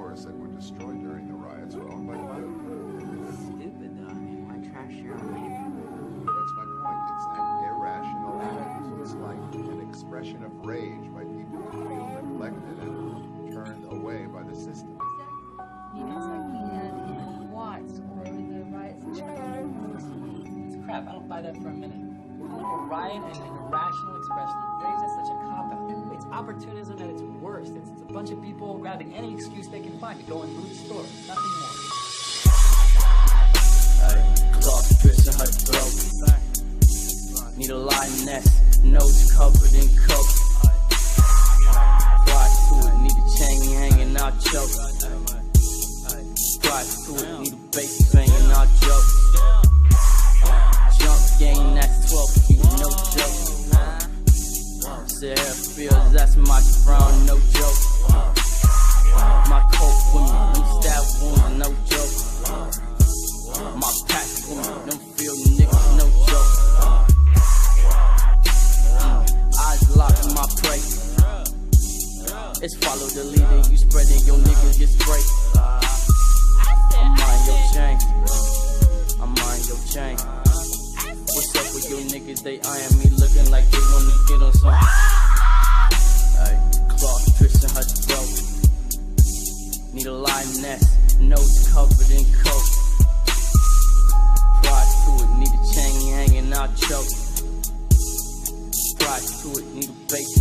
stores that were destroyed during the riots were owned by the money. Stupid though. I mean, why trash your own neighborhood? That's my point. It's an irrational act. It's like an expression of rage by people who feel neglected and turned away by the system. You know, it's like we had in Watts or the riots in China. It's crap. I don't buy that for a minute. A riot and an irrational expression. Rage is such a cop-out. It's opportunism at its worst. It's a bunch of people grabbing any excuse they can find to go and loot the store. Nothing more. Cloth piercing her throat. Need a lioness, nose covered in coke. Pride to it, need a chain hanging out choke. Pride to it, need a bass banging out joke. Jump game, that's 12 feet, no joke. Say how it feels, that's my frown, no joke. My coat with me, them stab wounds, no joke. My pack with me, them field niggas, no joke. Eyes locked in my prey. It's follow the leader, you spreading your niggas get sprayed. I'm on your chain. I'm on your chain. What's up with you niggas? They eyeing me looking like they wanna get on some. Cloth piercing her throat. Need a lioness, nose covered in coke. Pride to it, need a chain hanging out choke. Pride to it, need a bass